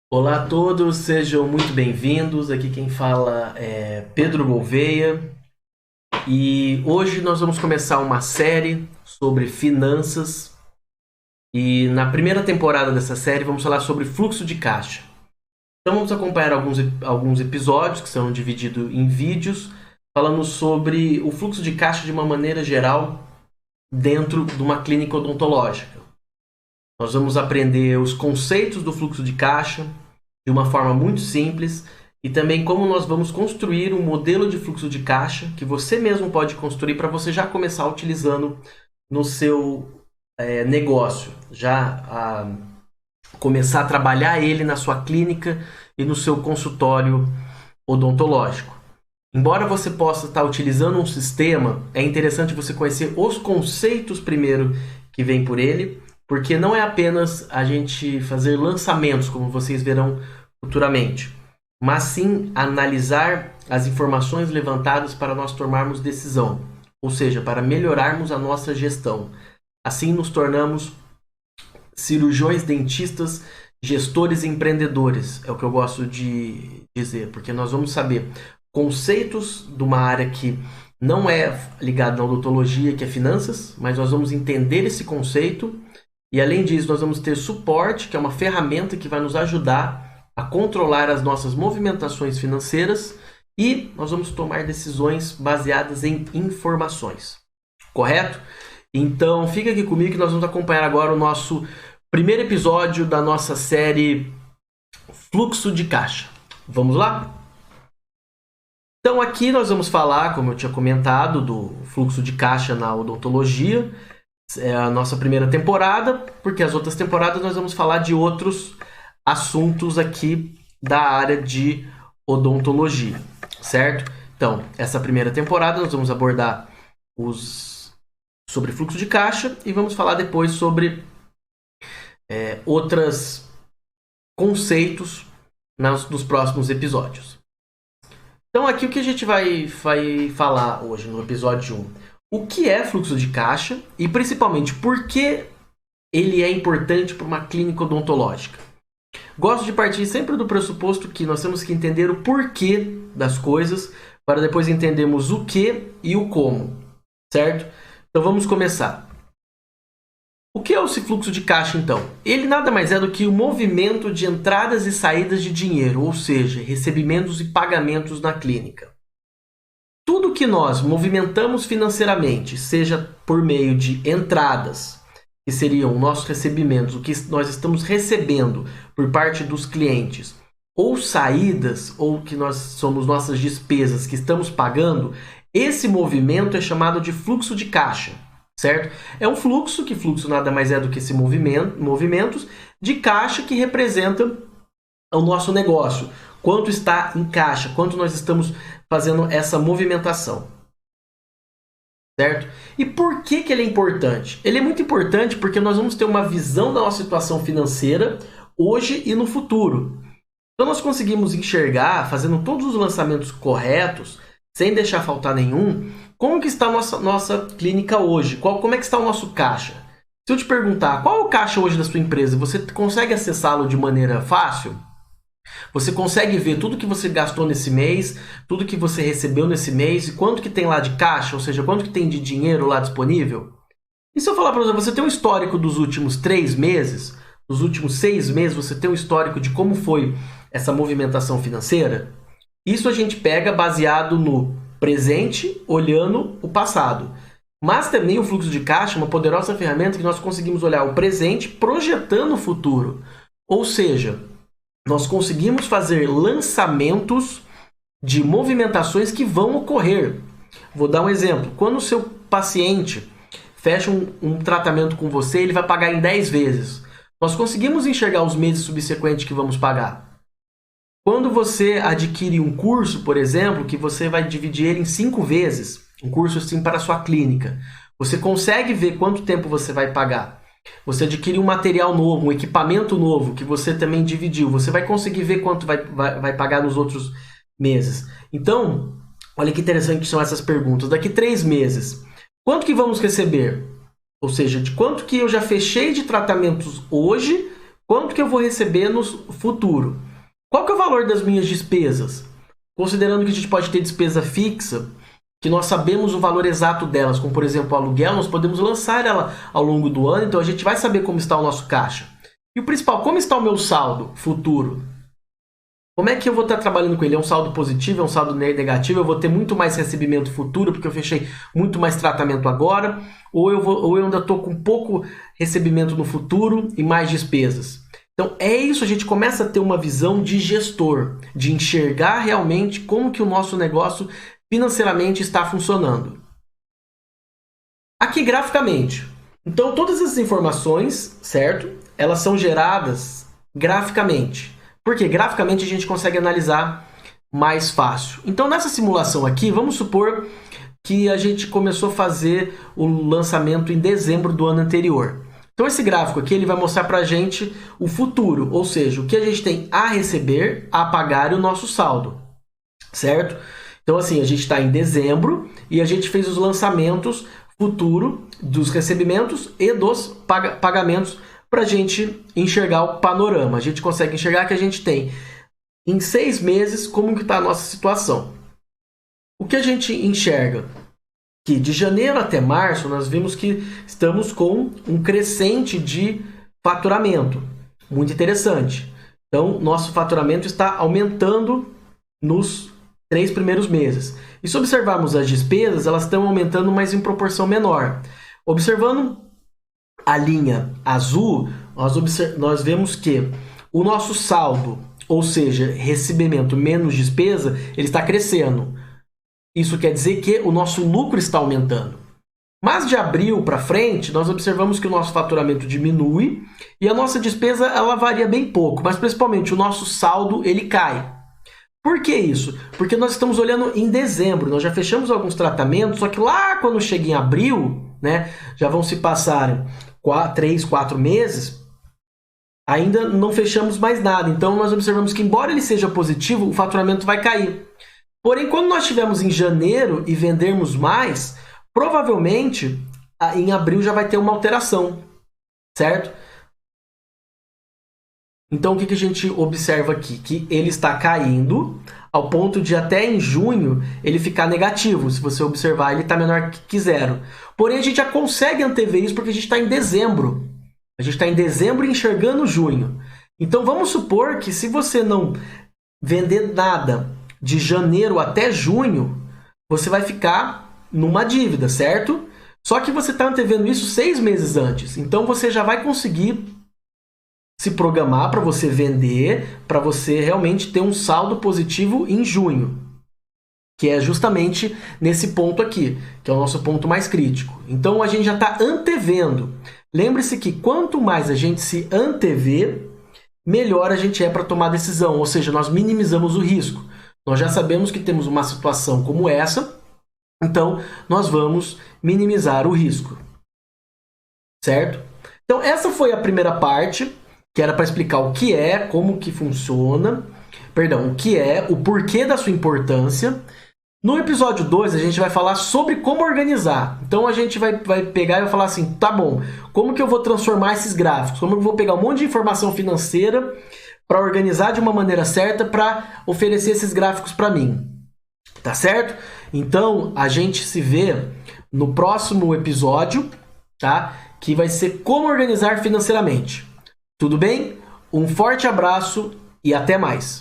Olá a todos, sejam muito bem-vindos. Aqui quem fala é Pedro Gouveia e hoje nós vamos começar uma série sobre finanças e na primeira temporada dessa série vamos falar sobre fluxo de caixa. Então vamos acompanhar alguns episódios que são divididos em vídeos falando sobre o fluxo de caixa de uma maneira geral dentro de uma clínica odontológica. Nós vamos aprender os conceitos do fluxo de caixa de uma forma muito simples e também como nós vamos construir um modelo de fluxo de caixa que você mesmo pode construir para você já começar utilizando no seu negócio, começar a trabalhar ele na sua clínica e no seu consultório odontológico. Embora você possa estar utilizando um sistema, é interessante você conhecer os conceitos primeiro que vem por ele, porque não é apenas a gente fazer lançamentos, como vocês verão futuramente, mas sim analisar as informações levantadas para nós tomarmos decisão, ou seja, para melhorarmos a nossa gestão. Assim nos tornamos cirurgiões, dentistas, gestores e empreendedores, é o que eu gosto de dizer, porque nós vamos saber conceitos de uma área que não é ligada na odontologia, que é finanças, mas nós vamos entender esse conceito e além disso nós vamos ter suporte, que é uma ferramenta que vai nos ajudar a controlar as nossas movimentações financeiras e nós vamos tomar decisões baseadas em informações, correto? Então fica aqui comigo que nós vamos acompanhar agora o nosso primeiro episódio da nossa série Fluxo de Caixa. Vamos lá? Então aqui nós vamos falar, como eu tinha comentado, do fluxo de caixa na odontologia. É a nossa primeira temporada, porque as outras temporadas nós vamos falar de outros assuntos aqui da área de odontologia, certo? Então, essa primeira temporada nós vamos abordar sobre fluxo de caixa e vamos falar depois sobre outros conceitos nos próximos episódios. Então aqui o que a gente vai falar hoje no episódio 1. O que é fluxo de caixa e principalmente por que ele é importante para uma clínica odontológica. Gosto de partir sempre do pressuposto que nós temos que entender o porquê das coisas para depois entendermos o que e o como, certo? Então vamos começar. O que é esse fluxo de caixa então? Ele nada mais é do que o movimento de entradas e saídas de dinheiro, ou seja, recebimentos e pagamentos na clínica. Tudo que nós movimentamos financeiramente, seja por meio de entradas, que seriam nossos recebimentos, o que nós estamos recebendo por parte dos clientes, ou saídas, ou que nós somos nossas despesas que estamos pagando, esse movimento é chamado de fluxo de caixa, certo? É um fluxo, que fluxo nada mais é do que esse movimentos de caixa que representa o nosso negócio. Quanto está em caixa, quanto nós estamos fazendo essa movimentação, certo? E por que ele é importante? Ele é muito importante porque nós vamos ter uma visão da nossa situação financeira hoje e no futuro. Então nós conseguimos enxergar, fazendo todos os lançamentos corretos, sem deixar faltar nenhum, como que está a nossa clínica hoje, como é que está o nosso caixa. Se eu te perguntar qual é o caixa hoje da sua empresa, você consegue acessá-lo de maneira fácil? Você consegue ver tudo que você gastou nesse mês, tudo que você recebeu nesse mês e quanto que tem lá de caixa, ou seja, quanto que tem de dinheiro lá disponível? E se eu falar para você tem um histórico dos últimos 3 meses, dos últimos 6 meses, você tem um histórico de como foi essa movimentação financeira? Isso a gente pega baseado no presente, olhando o passado. Mas também o fluxo de caixa é uma poderosa ferramenta que nós conseguimos olhar o presente projetando o futuro. Ou seja, nós conseguimos fazer lançamentos de movimentações que vão ocorrer. Vou dar um exemplo. Quando o seu paciente fecha um tratamento com você, ele vai pagar em 10 vezes. Nós conseguimos enxergar os meses subsequentes que vamos pagar. Quando você adquire um curso, por exemplo, que você vai dividir ele em 5 vezes, um curso assim para a sua clínica, você consegue ver quanto tempo você vai pagar. Você adquire um material novo, um equipamento novo que você também dividiu. Você vai conseguir ver quanto vai pagar nos outros meses. Então, olha que interessante que são essas perguntas. Daqui 3 meses, quanto que vamos receber? Ou seja, de quanto que eu já fechei de tratamentos hoje Quanto que eu vou receber no futuro? Qual que é o valor das minhas despesas? Considerando que a gente pode ter despesa fixa, que nós sabemos o valor exato delas, como por exemplo o aluguel, nós podemos lançar ela ao longo do ano, então a gente vai saber como está o nosso caixa. E o principal, como está o meu saldo futuro? Como é que eu vou estar trabalhando com ele? É um saldo positivo, é um saldo negativo? Eu vou ter muito mais recebimento futuro porque eu fechei muito mais tratamento agora? Ou eu ainda estou com pouco recebimento no futuro e mais despesas? Então é isso, a gente começa a ter uma visão de gestor, de enxergar realmente como que o nosso negócio financeiramente está funcionando. Aqui graficamente. Então todas essas informações, certo? Elas são geradas graficamente. Porque graficamente a gente consegue analisar mais fácil. Então nessa simulação aqui, vamos supor que a gente começou a fazer o lançamento em dezembro do ano anterior. Então esse gráfico aqui ele vai mostrar para a gente o futuro, ou seja, o que a gente tem a receber, a pagar e o nosso saldo, certo? Então assim, a gente está em dezembro e a gente fez os lançamentos futuro dos recebimentos e dos pagamentos para a gente enxergar o panorama. A gente consegue enxergar que a gente tem em 6 meses como que está a nossa situação. O que a gente enxerga? Que de janeiro até março nós vimos que estamos com um crescente de faturamento. Muito interessante. Então, nosso faturamento está aumentando nos 3 primeiros meses. E se observarmos as despesas, elas estão aumentando, mas em proporção menor. Observando a linha azul, nós vemos que o nosso saldo, ou seja, recebimento menos despesa, ele está crescendo. Isso quer dizer que o nosso lucro está aumentando. Mas de abril para frente, nós observamos que o nosso faturamento diminui e a nossa despesa ela varia bem pouco, mas principalmente o nosso saldo ele cai. Por que isso? Porque nós estamos olhando em dezembro, nós já fechamos alguns tratamentos, só que lá quando chega em abril, né, já vão se passar 3, 4 meses, ainda não fechamos mais nada. Então nós observamos que embora ele seja positivo, o faturamento vai cair. Porém, quando nós estivermos em janeiro e vendermos mais, provavelmente em abril já vai ter uma alteração, certo? Então o que a gente observa aqui? Que ele está caindo ao ponto de até em junho ele ficar negativo. Se você observar, ele está menor que zero. Porém, a gente já consegue antever isso porque a gente está em dezembro. A gente está em dezembro e enxergando junho. Então vamos supor que se você não vender nada de janeiro até junho, você vai ficar numa dívida, certo? Só que você está antevendo isso 6 meses antes. Então você já vai conseguir se programar para você vender, para você realmente ter um saldo positivo em junho, que é justamente nesse ponto aqui, que é o nosso ponto mais crítico. Então a gente já está antevendo. Lembre-se que quanto mais a gente se antever, melhor a gente é para tomar decisão, ou seja, nós minimizamos o risco. Nós já sabemos que temos uma situação como essa, então nós vamos minimizar o risco, certo? Então essa foi a primeira parte, que era para explicar o que é, como que funciona, o que é, o porquê da sua importância. No episódio 2, a gente vai falar sobre como organizar. Então a gente vai pegar e vai falar assim, tá bom, como que eu vou transformar esses gráficos? Como eu vou pegar um monte de informação financeira para organizar de uma maneira certa para oferecer esses gráficos para mim. Tá certo? Então a gente se vê no próximo episódio, tá? Que vai ser como organizar financeiramente. Tudo bem? Um forte abraço e até mais!